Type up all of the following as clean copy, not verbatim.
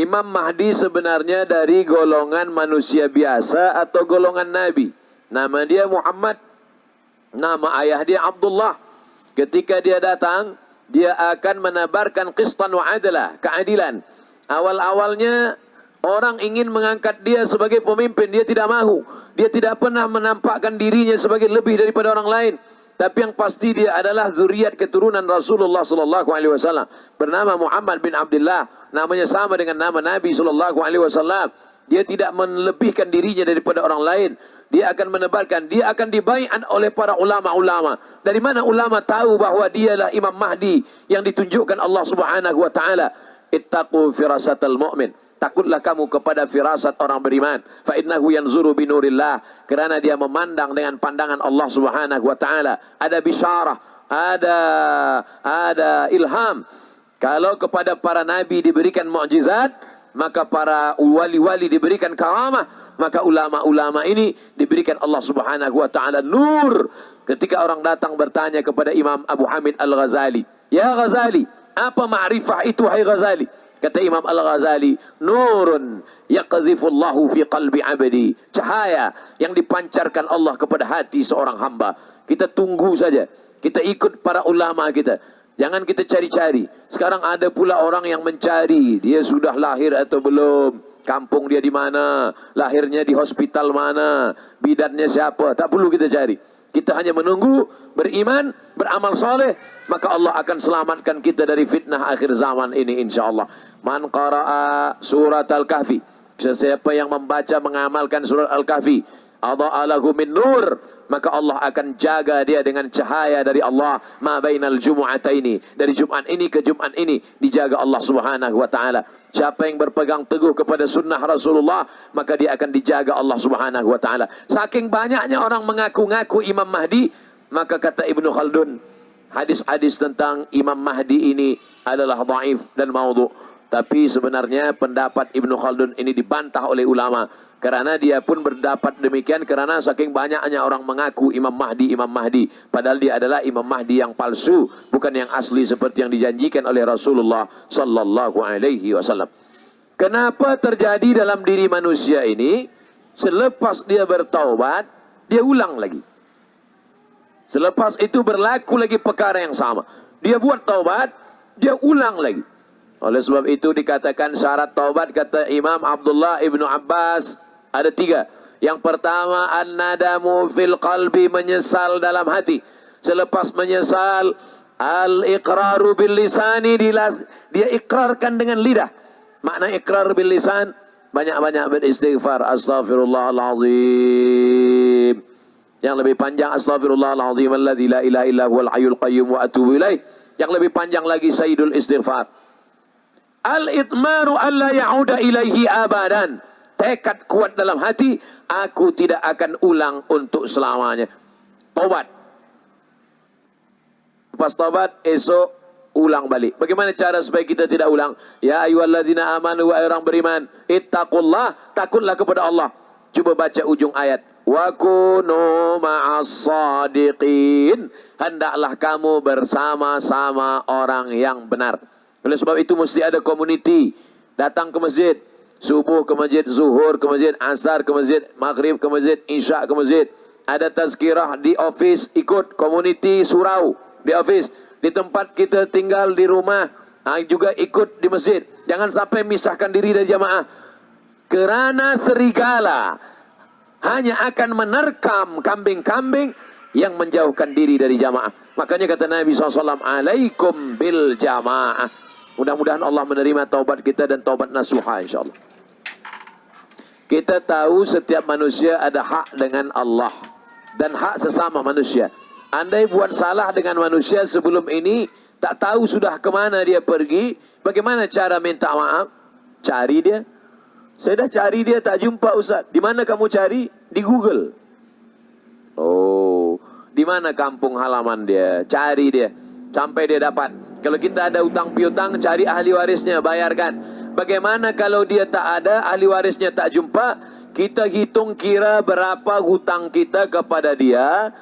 Imam Mahdi sebenarnya dari golongan manusia biasa atau golongan Nabi. Nama dia Muhammad, nama ayah dia Abdullah. Ketika dia datang, dia akan menebarkan qistan wa adalah, keadilan. Awal-awalnya orang ingin mengangkat dia sebagai pemimpin, dia tidak mahu. Dia tidak pernah menampakkan dirinya sebagai lebih daripada orang lain. Tapi yang pasti dia adalah zuriat keturunan Rasulullah sallallahu alaihi wasallam. Bernama Muhammad bin Abdullah, namanya sama dengan nama Nabi sallallahu alaihi wasallam. Dia tidak melebihkan dirinya daripada orang lain. Dia akan menebarkan, dia akan dibaiat oleh para ulama-ulama. Dari mana ulama tahu bahawa dialah Imam Mahdi yang ditunjukkan Allah Subhanahu wa taala? Ittaqu firasatal mu'min. Takutlah kamu kepada firasat orang beriman. Fa innahu yanzuru binurillah, kerana dia memandang dengan pandangan Allah Subhanahu wa taala. Ada bisyarah, ada ilham. Kalau kepada para nabi diberikan mukjizat, maka para wali-wali diberikan karamah, maka ulama-ulama ini diberikan Allah Subhanahu wa taala nur. Ketika orang datang bertanya kepada Imam Abu Hamid Al-Ghazali, "Ya Ghazali, apa ma'rifah itu hai Ghazali?" Kata Imam Al-Ghazali, "Nurun yaqdhifullahu fi qalbi 'abdi." Cahaya yang dipancarkan Allah kepada hati seorang hamba. Kita tunggu saja. Kita ikut para ulama kita. Jangan kita cari-cari. Sekarang ada pula orang yang mencari, dia sudah lahir atau belum, kampung dia di mana, lahirnya di hospital mana, bidannya siapa. Tak perlu kita cari. Kita hanya menunggu, beriman, beramal soleh, maka Allah akan selamatkan kita dari fitnah akhir zaman ini insyaAllah. Man qara'a surat Al-Kahfi, sesiapa yang membaca mengamalkan surat Al-Kahfi, adha'alahu min nur, maka Allah akan jaga dia dengan cahaya dari Allah. Ma bainal jumu'ataini, dari Jumat ini ke Jumat ini dijaga Allah Subhanahu wa taala. Siapa yang berpegang teguh kepada sunnah Rasulullah, maka dia akan dijaga Allah Subhanahu wa taala. Saking banyaknya orang mengaku-ngaku Imam Mahdi, maka kata Ibnu Khaldun, hadis-hadis tentang Imam Mahdi ini adalah dhaif dan maudhu'. Tapi sebenarnya pendapat Ibnu Khaldun ini dibantah oleh ulama, kerana dia pun berdapat demikian kerana saking banyaknya orang mengaku Imam Mahdi, Imam Mahdi, padahal dia adalah Imam Mahdi yang palsu, bukan yang asli seperti yang dijanjikan oleh Rasulullah sallallahu alaihi wasallam. Kenapa terjadi dalam diri manusia ini? Selepas dia bertaubat, dia ulang lagi. Selepas itu berlaku lagi perkara yang sama. Dia buat taubat, dia ulang lagi. Oleh sebab itu dikatakan syarat taubat, kata Imam Abdullah Ibnu Abbas, ada 3. Yang pertama, an-nadamu fil qalbi, menyesal dalam hati. Selepas menyesal, al-iqraru bil lisani, dia ikrarkan dengan lidah. Makna ikrar bil lisan, banyak-banyak beristighfar, astaghfirullahalazim. Yang lebih panjang, astaghfirullahalazim alladzi la ilaha illa huwal hayyul qayyum wa atubu ilaih. Yang lebih panjang lagi, sayyidul istighfar. Al-itmaru alla ya'uda ilaihi abadan. Tekad kuat dalam hati, aku tidak akan ulang untuk selamanya. Taubat. Lepas taubat, esok ulang balik. Bagaimana cara supaya kita tidak ulang? Ya ayyuhalladzina amanu, wa orang beriman, ittaqullah, takutlah kepada Allah. Cuba baca ujung ayat. Wa kunu ma'as sadiqin, hendaklah kamu bersama-sama orang yang benar. Oleh sebab itu mesti ada community. Datang ke masjid, subuh ke masjid, zuhur ke masjid, asar ke masjid, maghrib ke masjid, isya ke masjid. Ada tazkirah di office, ikut community surau di office. Di tempat kita tinggal di rumah, juga ikut di masjid. Jangan sampai misahkan diri dari jamaah. Kerana serigala hanya akan menerkam kambing-kambing yang menjauhkan diri dari jamaah. Makanya kata Nabi SAW, alaikum bil jamaah. Mudah-mudahan Allah menerima taubat kita dan taubat nasuha insyaAllah. Kita tahu setiap manusia ada hak dengan Allah dan hak sesama manusia. Andai buat salah dengan manusia sebelum ini, tak tahu sudah kemana dia pergi, bagaimana cara minta maaf? Cari dia. Saya dah cari dia, tak jumpa Ustaz. Di mana kamu cari? Di Google. Oh, di mana kampung halaman dia? Cari dia sampai dia dapat. Kalau kita ada utang piutang, cari ahli warisnya, bayarkan. Bagaimana kalau dia tak ada, ahli warisnya tak jumpa, kita hitung kira berapa hutang kita kepada dia.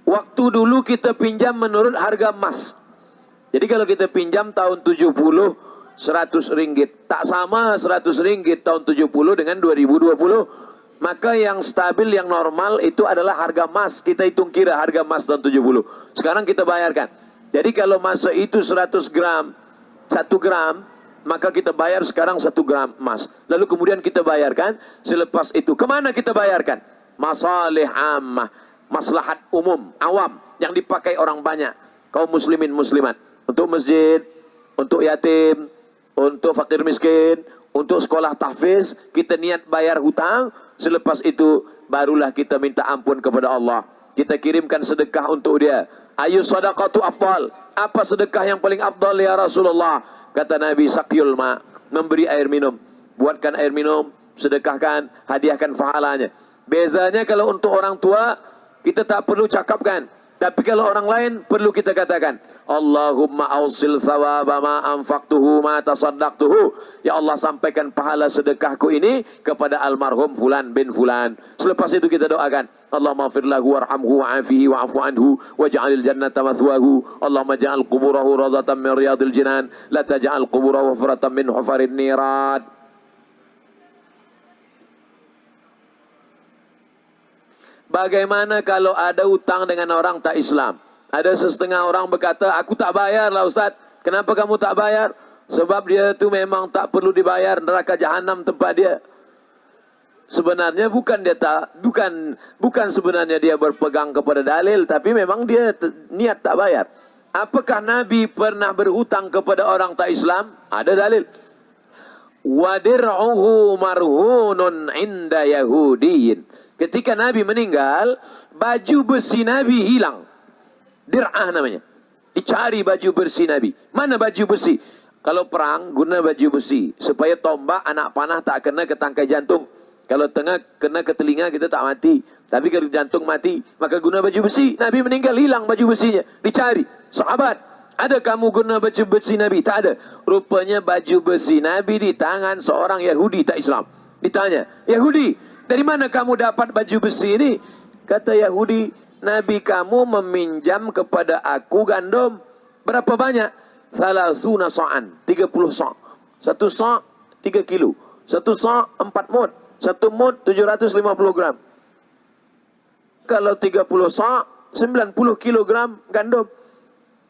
Waktu dulu kita pinjam menurut harga emas. Jadi kalau kita pinjam tahun 70, 100 ringgit. Tak sama 100 ringgit tahun 70 dengan 2020. Maka yang stabil, yang normal itu adalah harga emas. Kita hitung kira harga emas tahun 70. Sekarang kita bayarkan. Jadi kalau masa itu 100 gram, 1 gram, maka kita bayar sekarang 1 gram emas. Lalu kemudian kita bayarkan, selepas itu kemana kita bayarkan? Masalih ammah, maslahat umum, awam, yang dipakai orang banyak, kaum muslimin muslimat. Untuk masjid, untuk yatim, untuk fakir miskin, untuk sekolah tahfiz, kita niat bayar hutang. Selepas itu barulah kita minta ampun kepada Allah. Kita kirimkan sedekah untuk dia. Ayu sadaqatu afdal. Apa sedekah yang paling afdal ya Rasulullah? Kata Nabi, sakyul ma, memberi air minum. Buatkan air minum, sedekahkan, hadiahkan pahalanya. Bezanya kalau untuk orang tua, kita tak perlu cakapkan. Tapi kalau orang lain, perlu kita katakan, Allahumma awsil thawaba ma anfaqtuhu ma tasaddaqtuhu. Ya Allah, sampaikan pahala sedekahku ini kepada almarhum Fulan bin Fulan. Selepas itu kita doakan, Allahumma ighfir lahu warhamhu wa'afihi wa'afu anhu waj'alil jannata mathwahu. Allahumma ja'al quburahu radatan min riyadil jinan, la taj'al quburahu hufratan min hufarin nirat. Bagaimana kalau ada utang dengan orang tak Islam? Ada setengah orang berkata, aku tak bayar lah Ustaz. Kenapa kamu tak bayar? Sebab dia tu memang tak perlu dibayar, neraka jahanam tempat dia. Sebenarnya bukan sebenarnya dia berpegang kepada dalil, tapi memang dia niat tak bayar. Apakah Nabi pernah berhutang kepada orang tak Islam? Ada dalil. Wadir'uhu marhunun inda yahudiyin. Ketika Nabi meninggal, baju besi Nabi hilang. Dir'ah namanya. Dicari baju besi Nabi. Mana baju besi? Kalau perang, guna baju besi. Supaya tombak anak panah tak kena ke tangkai jantung. Kalau tengah kena ke telinga, kita tak mati. Tapi kalau jantung mati, maka guna baju besi. Nabi meninggal, hilang baju besinya. Dicari. Sahabat, ada kamu guna baju besi Nabi? Tak ada. Rupanya baju besi Nabi di tangan seorang Yahudi tak Islam. Ditanya, Yahudi, dari mana kamu dapat baju besi ini? Kata Yahudi, Nabi kamu meminjam kepada aku gandum. Berapa banyak? Salasuna sa'an, 30 sa'. 1 sa' 3 kilo. 1 sa' 4 mud. 1 mud 750 gram. Kalau 30 sa' 90 kilogram gandum.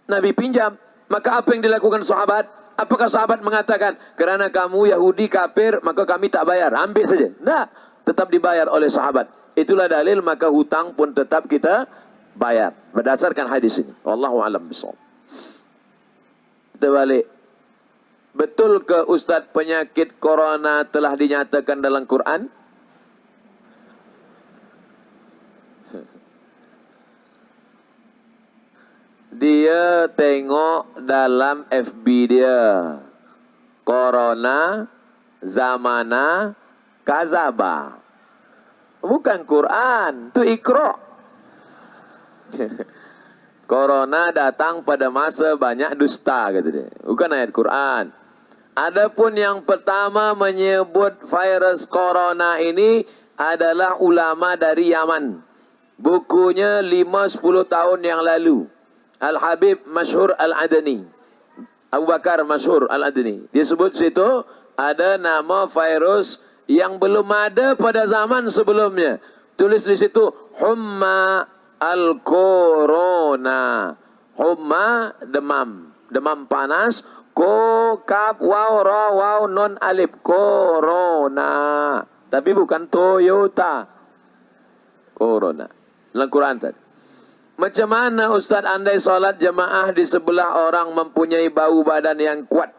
Nabi pinjam. Maka apa yang dilakukan sahabat? Apakah sahabat mengatakan, kerana kamu Yahudi kafir, maka kami tak bayar, ambil saja? Tidak. Tetap dibayar oleh sahabat. Itulah dalil, maka hutang pun tetap kita bayar. Berdasarkan hadis ini. Wallahu a'lam bishawab. Kita balik. Betul ke Ustaz penyakit corona telah dinyatakan dalam Quran? Dia tengok dalam FB dia. Corona zamana kazaba. Bukan Quran, itu Iqra. Corona datang pada masa banyak dusta, kata dia. Bukan ayat Quran. Adapun yang pertama menyebut virus corona ini adalah ulama dari Yaman. Bukunya 5-10 tahun yang lalu. Al-Habib Masyhur Al-Adani. Abu Bakar Masyhur Al-Adani. Dia sebut situ ada nama virus yang belum ada pada zaman sebelumnya. Tulis di situ humma al-corona. Humma demam, demam panas. Ko kaf waw ra waw non alif, corona. Tapi bukan Toyota. Corona. Dalam Quran tadi. Macam mana Ustaz andai solat jemaah di sebelah orang mempunyai bau badan yang kuat?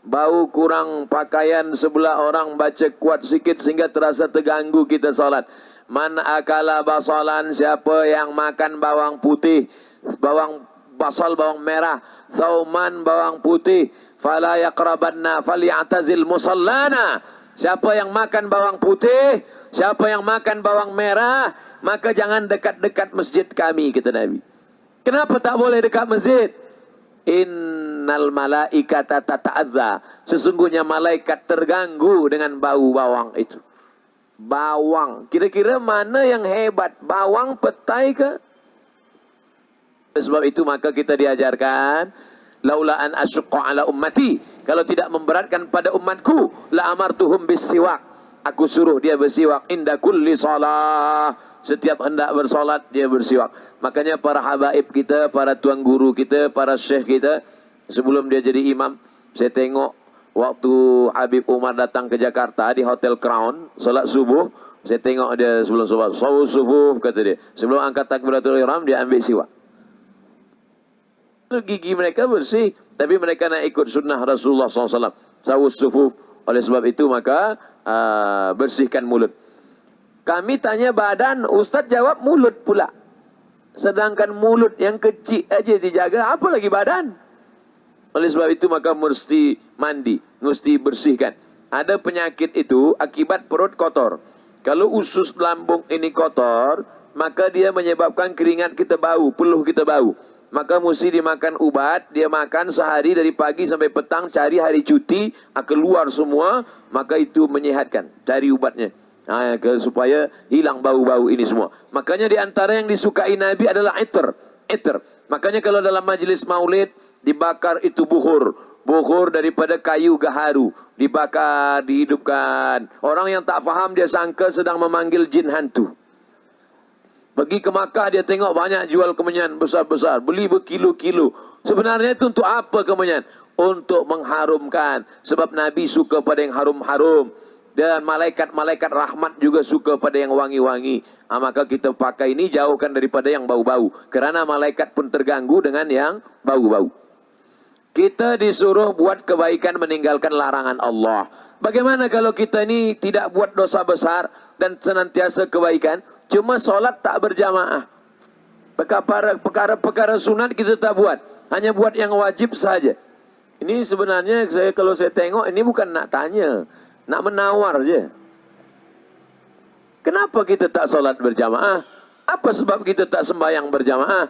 Bau kurang pakaian sebelah orang baca kuat sikit sehingga terasa terganggu kita solat. Man akala basalan, siapa yang makan bawang putih, bawang basal, bawang merah, sauman, bawang putih, fala yaqrabanna falyatazil musallana. Siapa yang makan bawang putih, siapa yang makan bawang merah, maka jangan dekat-dekat masjid kami, kata Nabi. Kenapa tak boleh dekat masjid? Innal malaikata tata'adza. Sesungguhnya malaikat terganggu dengan bau bawang itu. Bawang. Kira-kira mana yang hebat? Bawang, petai ke? Sebab itu maka kita diajarkan, laula an asyqa ala ummati, kalau tidak memberatkan pada umatku, la amartuhum bisiwak, aku suruh dia bersiwak inda kulli salah, setiap hendak bersolat dia bersiwak. Makanya para habaib kita, para tuan guru kita, para syekh kita, sebelum dia jadi imam, saya tengok waktu Habib Umar datang ke Jakarta di Hotel Crown, solat subuh, saya tengok dia sebelum solat, sawu sufuf, kata dia, sebelum angkat takbiratul ihram dia ambil siwak. Gigi mereka bersih, tapi mereka nak ikut sunnah Rasulullah SAW, sawu sufuf. Oleh sebab itu maka bersihkan mulut. Kami tanya badan, Ustaz jawab mulut pula. Sedangkan mulut yang kecil aja dijaga, apa lagi badan? Oleh sebab itu maka mesti mandi, mesti bersihkan. Ada penyakit itu akibat perut kotor. Kalau usus lambung ini kotor, maka dia menyebabkan keringat kita bau, peluh kita bau. Maka mesti dimakan ubat, dia makan sehari dari pagi sampai petang, cari hari cuti, keluar semua, maka itu menyehatkan, cari ubatnya. Supaya hilang bau-bau ini semua. Makanya di antara yang disukai Nabi adalah itar. Makanya kalau dalam majlis maulid, dibakar itu bukhur daripada kayu gaharu, dibakar, dihidupkan. Orang yang tak faham dia sangka sedang memanggil jin hantu. Pergi ke Makkah dia tengok banyak jual kemenyan besar-besar, beli berkilo-kilo. Sebenarnya itu untuk apa kemenyan? Untuk mengharumkan. Sebab Nabi suka pada yang harum-harum. Dan malaikat-malaikat rahmat juga suka pada yang wangi-wangi. Maka kita pakai ini jauhkan daripada yang bau-bau. Kerana malaikat pun terganggu dengan yang bau-bau. Kita disuruh buat kebaikan, meninggalkan larangan Allah. Bagaimana kalau kita ini tidak buat dosa besar dan senantiasa kebaikan, cuma solat tak berjamaah. Perkara-perkara sunat kita tak buat, hanya buat yang wajib saja. Ini sebenarnya kalau saya tengok, ini bukan nak tanya, nak menawar je. Kenapa kita tak solat berjamaah? Apa sebab kita tak sembahyang berjamaah?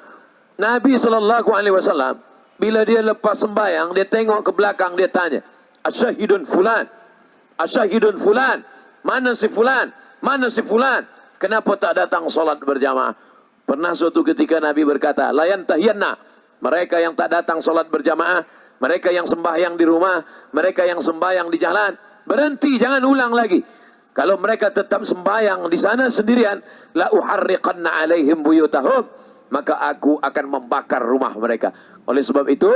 Nabi SAW bila dia lepas sembahyang, dia tengok ke belakang, dia tanya, asyahidun fulan, asyahidun fulan, mana si fulan, mana si fulan, kenapa tak datang solat berjamaah? Pernah suatu ketika Nabi berkata, layan tahiyanna, mereka yang tak datang solat berjamaah, mereka yang sembahyang di rumah, mereka yang sembahyang di jalan, berhenti, jangan ulang lagi. Kalau mereka tetap sembahyang di sana sendirian, la uharriqanna alaihim buyutahum, maka aku akan membakar rumah mereka. Oleh sebab itu,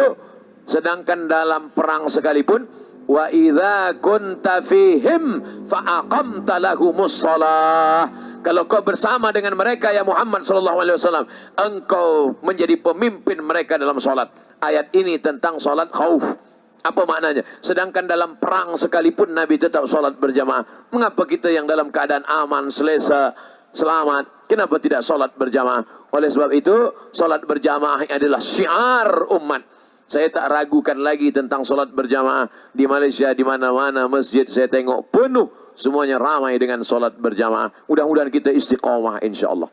sedangkan dalam perang sekalipun, wa idza kunta fihim fa aqamta lahumus shalah, kalau kau bersama dengan mereka ya Muhammad sallallahu alaihi wasallam, engkau menjadi pemimpin mereka dalam salat. Ayat ini tentang salat khauf. Apa maknanya? Sedangkan dalam perang sekalipun Nabi tetap salat berjamaah. Mengapa kita yang dalam keadaan aman, selesa, selamat, kenapa tidak salat berjamaah? Oleh sebab itu, salat berjamaah adalah syiar umat. Saya tak ragukan lagi tentang salat berjamaah. Di Malaysia, di mana-mana masjid saya tengok penuh, semuanya ramai dengan salat berjamaah. Mudah-mudahan kita istiqamah insyaAllah.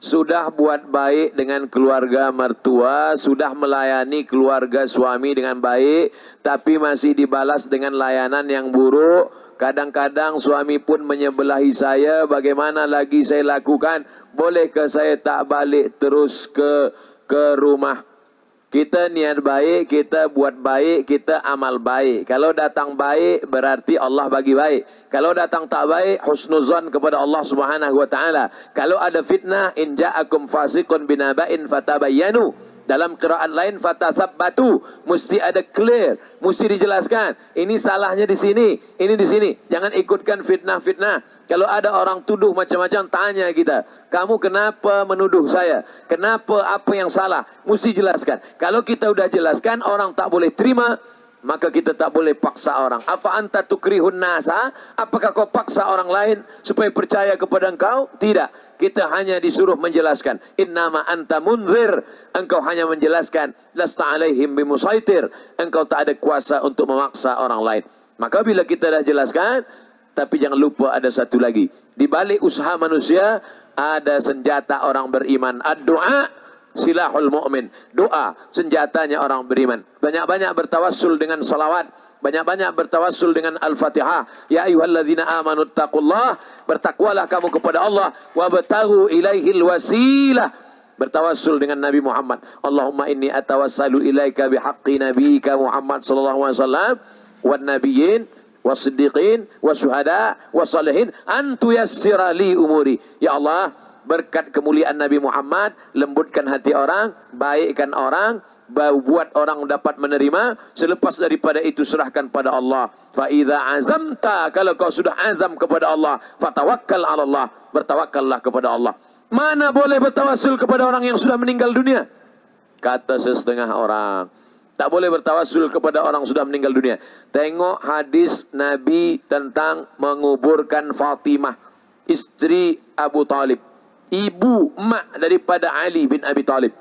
Sudah buat baik dengan keluarga mertua, sudah melayani keluarga suami dengan baik, tapi masih dibalas dengan layanan yang buruk. Kadang-kadang suami pun menyebelahi saya, bagaimana lagi saya lakukan? Bolehkah saya tak balik terus ke rumah? Kita niat baik, kita buat baik, kita amal baik. Kalau datang baik, berarti Allah bagi baik. Kalau datang tak baik, husnuzan kepada Allah Subhanahu wa taala. Kalau ada fitnah, in ja'akum fasiqun binaba'in fatabayyanu. Dalam qiraat lain fatathabbatu, mesti ada clear, mesti dijelaskan. Ini salahnya di sini, ini di sini. Jangan ikutkan fitnah-fitnah. Kalau ada orang tuduh macam-macam, tanya kita, kamu kenapa menuduh saya? Kenapa, apa yang salah? Mesti jelaskan. Kalau kita sudah jelaskan, orang tak boleh terima, maka kita tak boleh paksa orang. Afa anta tukrihun nasa? Apakah kau paksa orang lain supaya percaya kepada engkau? Tidak. Kita hanya disuruh menjelaskan. Innama anta munzir. Engkau hanya menjelaskan. Lasta alaihim bimusaitir. Engkau tak ada kuasa untuk memaksa orang lain. Maka bila kita dah jelaskan, tapi jangan lupa ada satu lagi. Di balik usaha manusia, ada senjata orang beriman. Ad-du'a silahul mu'min. Doa, senjatanya orang beriman. Banyak-banyak bertawassul dengan salawat. Banyak-banyak bertawassul dengan Al-Fatihah. Ya ayyuhalladzina amanu taqullah. Bertakwalah kamu kepada Allah. Wabtaghu ilaihil wasilah. bertawassul dengan Nabi Muhammad. Allahumma inni atawassalu ilaika bihaqqi nabiyika Muhammad sallallahu alaihi wasallam wan nabiyyin wasiddiqin wasyuhada wasalihin an tuyassira li umuri. Ya Allah, berkat kemuliaan Nabi Muhammad, lembutkan hati orang, baikkan orang, buat orang dapat menerima. Selepas daripada itu serahkan pada Allah. Fa idza azamta, kalau kau sudah azam kepada Allah, fatawakkal 'ala Allah, bertawakkallah kepada Allah. Mana boleh bertawassul kepada orang yang sudah meninggal dunia? Kata setengah orang, tak boleh bertawassul kepada orang sudah meninggal dunia. Tengok hadis Nabi tentang menguburkan Fatimah, istri Abu Talib, ibu mak daripada Ali bin Abi Talib.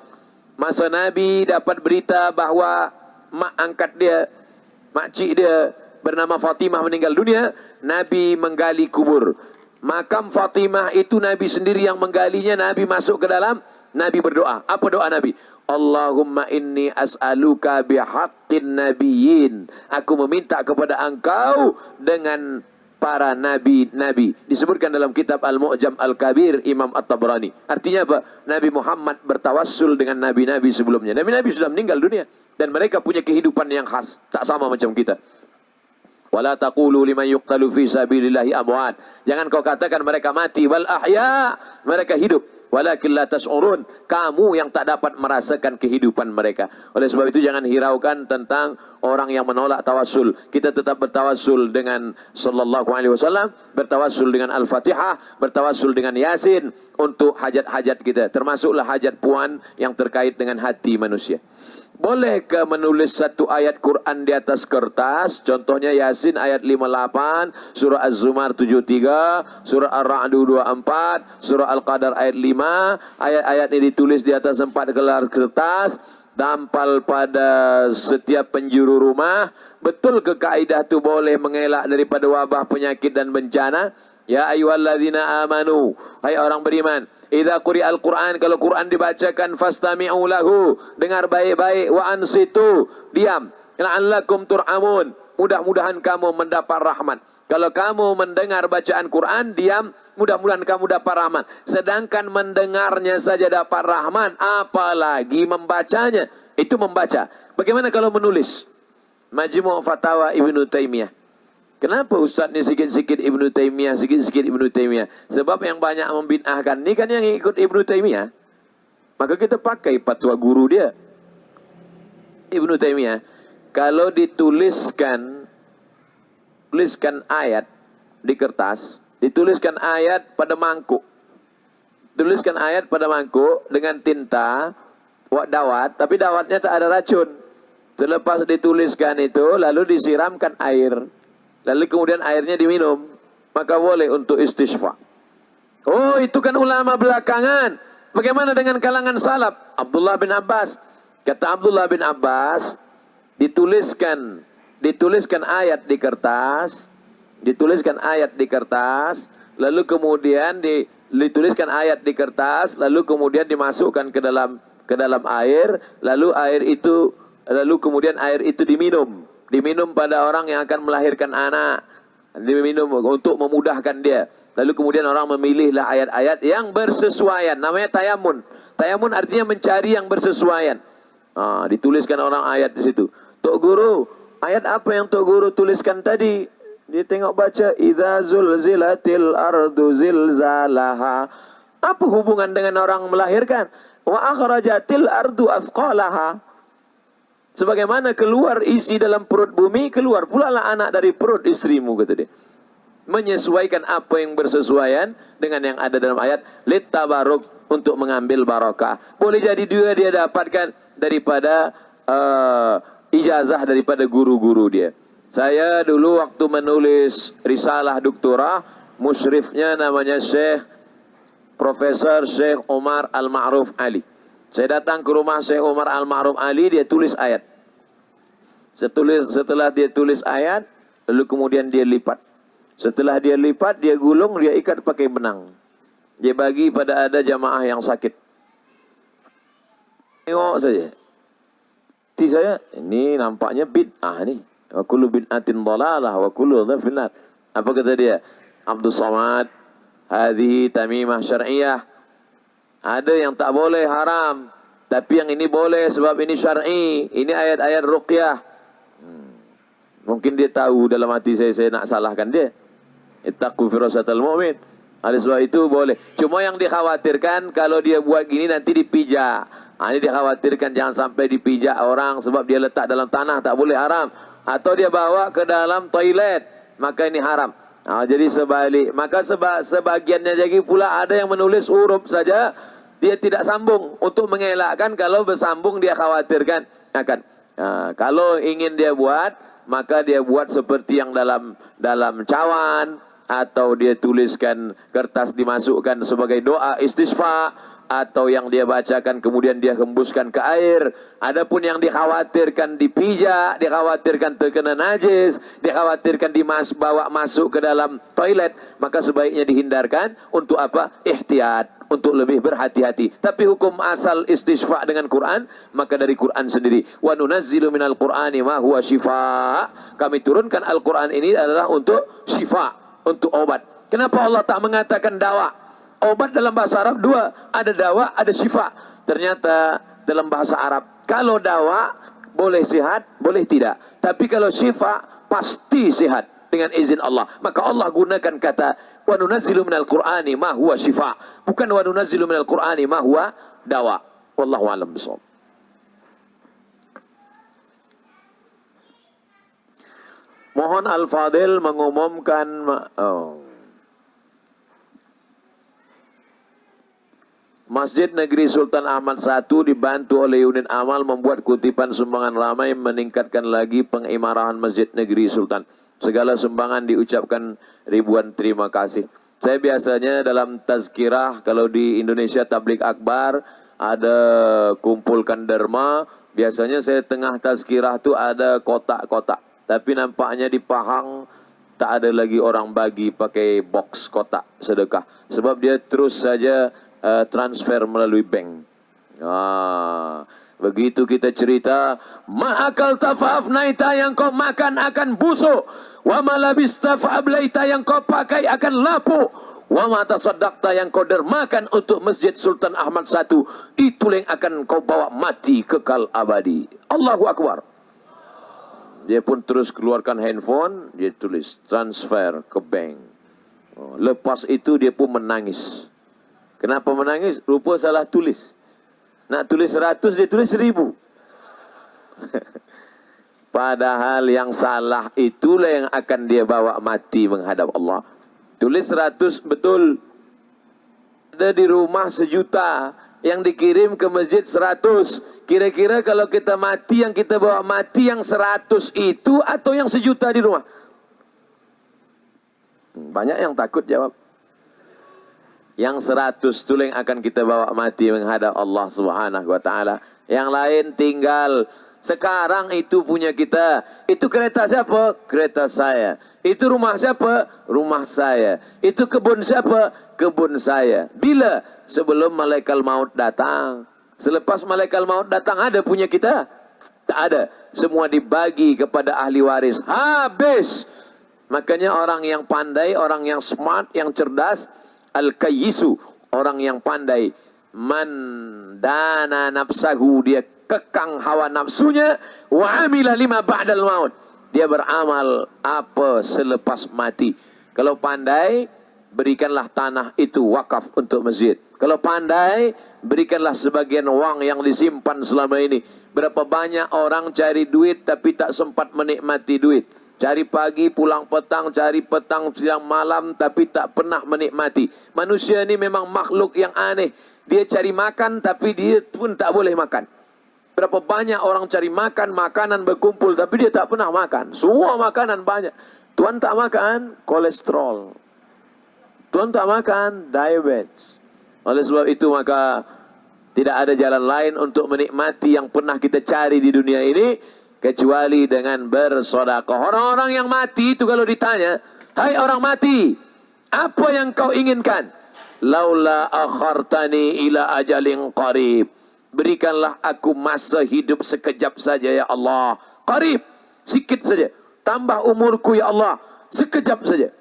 Masa Nabi dapat berita bahawa mak angkat dia, makcik dia bernama Fatimah meninggal dunia, Nabi menggali kubur. Makam Fatimah itu Nabi sendiri yang menggalinya. Nabi masuk ke dalam, Nabi berdoa. Apa doa Nabi? Allahumma inni as'aluka bihaqqin nabiyyin. Aku meminta kepada engkau dengan para nabi-nabi. Disebutkan dalam kitab Al-Mu'jam Al-Kabir Imam At-Tabrani. Artinya apa? Nabi Muhammad bertawassul dengan nabi-nabi sebelumnya. Nabi-nabi sudah meninggal dunia dan mereka punya kehidupan yang khas, tak sama macam kita. Wala taqulu liman yuqtalu fi sabilillahi amwat. Jangan kau katakan mereka mati, wal ahya, mereka hidup. Walakin la tas'urun, kamu yang tak dapat merasakan kehidupan mereka. Oleh sebab itu jangan hiraukan tentang orang yang menolak tawassul. Kita tetap bertawassul dengan sallallahu alaihi wasallam, bertawassul dengan Al-Fatihah, bertawassul dengan Yasin untuk hajat-hajat kita, termasuklah hajat puan yang terkait dengan hati manusia. Bolehkah menulis satu ayat Quran di atas kertas? Contohnya Yasin ayat 58, surah Az-Zumar 73, surah Ar-Ra'd 24, surah Al-Qadar ayat 5. Ayat-ayat ini ditulis di atas 4 gelar kertas, tampal pada setiap penjuru rumah. Betul ke kaidah itu boleh mengelak daripada wabah, penyakit dan bencana? Ya ayyuhalladzina amanu, hai orang beriman, idza quri'al Qur'an, kalau Quran dibacakan, fastami'u lahu, dengar baik-baik, wa ansitu, diam, la'allakum tur'amun, mudah-mudahan kamu mendapat rahmat. Kalau kamu mendengar bacaan Quran, diam, mudah-mudahan kamu dapat rahmat. Sedangkan mendengarnya saja dapat rahmat, apalagi membacanya. Itu membaca. Bagaimana kalau menulis? Majmu' Fatawa Ibnu Taimiyah. Kenapa Ustaz ni sikit-sikit Ibnu Taimiyah, sikit-sikit Ibnu Taimiyah? Sebab yang banyak membid'ahkan ni kan yang ikut Ibnu Taimiyah. Maka kita pakai fatwa guru dia. Ibnu Taimiyah, kalau dituliskan ayat di kertas, dituliskan ayat pada mangkuk. Tuliskan ayat pada mangkuk dengan tinta, dawat, tapi dawatnya tak ada racun. Selepas dituliskan itu, lalu disiramkan air. Lalu kemudian airnya diminum, maka boleh untuk istisqa. Oh, itu kan ulama belakangan. Bagaimana dengan kalangan salaf? Abdullah bin Abbas. Kata Abdullah bin Abbas, dituliskan ayat di kertas, lalu kemudian dituliskan ayat di kertas, lalu kemudian dimasukkan ke dalam air, lalu kemudian air itu diminum pada orang yang akan melahirkan anak, diminum untuk memudahkan dia. Lalu kemudian orang memilihlah ayat-ayat yang bersesuaian. Namanya tayamun. Tayamun artinya mencari yang bersesuaian. Dituliskan orang ayat di situ. Tok Guru, ayat apa yang Tok Guru tuliskan tadi? Dia tengok baca, idza zulzilatil ardu zilzalaha. Apa hubungan dengan orang melahirkan? Wa akhrajatil ardu athqalaha. Sebagaimana keluar isi dalam perut bumi, keluar pula lah anak dari perut istrimu, kata dia. Menyesuaikan apa yang bersesuaian dengan yang ada dalam ayat. Littabaruk, untuk mengambil barakah. Boleh jadi dia dapatkan daripada ijazah daripada guru-guru dia. Saya dulu waktu menulis risalah doktorah, musyrifnya namanya Profesor Syekh Omar Al-Ma'ruf Ali. Saya datang ke rumah Syekh Omar Al-Ma'ruf Ali, dia tulis ayat. Setelah dia tulis ayat, lalu kemudian dia lipat. Setelah dia lipat, dia gulung, dia ikat pakai benang. Dia bagi pada ada jamaah yang sakit. Tengok saja. Hati saya, ini nampaknya bid'ah ni. Wa kullu bid'atin dhalalah wa kullu dhalalah finnar. Apa kata dia? Abdul Samad, hadhihi tamimah syar'iyah. Ada yang tak boleh, haram. Tapi yang ini boleh sebab ini syar'i. Ini ayat-ayat ruqyah. Mungkin dia tahu dalam hati saya nak salahkan dia. Ittaqu firasatal mu'min. Oleh sebab itu boleh. Cuma yang dikhawatirkan kalau dia buat gini nanti dipijak. Ini dikhawatirkan jangan sampai dipijak orang sebab dia letak dalam tanah, tak boleh, haram. Atau dia bawa ke dalam toilet, maka ini haram. Jadi sebalik. Maka sebagiannya lagi pula ada yang menulis huruf saja, dia tidak sambung untuk mengelakkan kalau bersambung dia khawatirkan akan. Kalau ingin dia buat, maka dia buat seperti yang dalam cawan, atau dia tuliskan kertas dimasukkan sebagai doa istisqa, atau yang dia bacakan kemudian dia hembuskan ke air. Adapun yang dikhawatirkan dipijak, dikhawatirkan terkena najis, dikhawatirkan bawa masuk ke dalam toilet, maka sebaiknya dihindarkan. Untuk apa? Ihtiyat, untuk lebih berhati-hati. Tapi hukum asal istisqa dengan Quran, maka dari Quran sendiri. Wa nunazzilu minal Qur'ani ma huwa syifa. Kami turunkan Al-Quran ini adalah untuk syifa, untuk obat. Kenapa Allah tak mengatakan dawa? Obat dalam bahasa Arab dua, ada dawa, ada syifa. Ternyata dalam bahasa Arab, kalau dawa boleh sihat, boleh tidak. Tapi kalau syifa pasti sihat dengan izin Allah. Maka Allah gunakan kata wa nunazzilu minal Qur'ani ma huwa syifa, bukan wa nunazzilu minal Qur'ani ma huwa dawa. Wallahu a'lam bishawab. Mohon Al-Fadil mengumumkan Masjid Negeri Sultan Ahmad I dibantu oleh unit amal membuat kutipan sumbangan ramai, meningkatkan lagi pengimarahan Masjid Negeri Sultan. Segala sumbangan diucapkan ribuan terima kasih. Saya biasanya dalam tazkirah, kalau di Indonesia Tabligh Akbar ada kumpulkan derma, biasanya saya tengah tazkirah tu ada kotak-kotak. Tapi nampaknya di Pahang tak ada lagi orang bagi pakai box kotak sedekah. Sebab dia terus saja transfer melalui bank. Begitu kita cerita, ma'akal tafa'afnaita, yang kau makan akan busuk, wa malabista fa'ablaita, yang kau pakai akan lapuk, wa ma tasaddaqta, yang kau dermakan untuk Masjid Sultan Ahmad I, itulah yang akan kau bawa mati kekal abadi. Allahu Akbar. Dia pun terus keluarkan handphone, dia tulis transfer ke bank. Lepas itu dia pun menangis. Kenapa menangis? Rupa salah tulis. Nak tulis 100, dia tulis 1000. Padahal yang salah itulah yang akan dia bawa mati menghadap Allah. Tulis 100 betul. Ada di rumah 1 juta, yang dikirim ke masjid 100. Kira-kira kalau kita mati, yang kita bawa mati yang 100 itu atau yang 1 juta di rumah? Banyak yang takut jawab. Yang 100 itu yang akan kita bawa mati menghadap Allah Subhanahu wa taala. Yang lain tinggal. Sekarang itu punya kita. Itu kereta siapa? Kereta saya. Itu rumah siapa? Rumah saya. Itu kebun siapa? Kebun saya. Bila? Sebelum malaikat maut datang. Selepas malaikat maut datang ada punya kita? Tak ada. Semua dibagi kepada ahli waris. Habis. Makanya orang yang pandai, orang yang smart, yang cerdas, al-kayyisu, orang yang pandai, man dana nafsahu, dia kekang hawa nafsunya, wa amila lima ba'dal maut, dia beramal apa selepas mati. Kalau pandai, berikanlah tanah itu wakaf untuk masjid. Kalau pandai, berikanlah sebagian wang yang disimpan selama ini. Berapa banyak orang cari duit tapi tak sempat menikmati duit. Cari pagi, pulang petang, cari petang, siang, malam, tapi tak pernah menikmati. Manusia ini memang makhluk yang aneh. Dia cari makan, tapi dia pun tak boleh makan. Berapa banyak orang cari makan, makanan berkumpul, tapi dia tak pernah makan. Semua makanan banyak. Tuan tak makan, kolesterol. Tuan tak makan, diabetes. Oleh sebab itu maka tidak ada jalan lain untuk menikmati yang pernah kita cari di dunia ini, kecuali dengan bersedekah. Orang-orang yang mati itu kalau ditanya, hai orang mati, apa yang kau inginkan? Laula akhartani ila ajalin qarib, berikanlah aku masa hidup sekejap saja ya Allah. Qarib, sikit saja. Tambah umurku ya Allah, sekejap saja.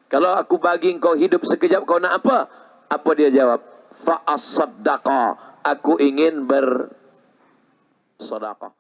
Kalau aku bagi engkau hidup sekejap, kau nak apa? Apa dia jawab? fa as-saddaqa, aku ingin bersedekah.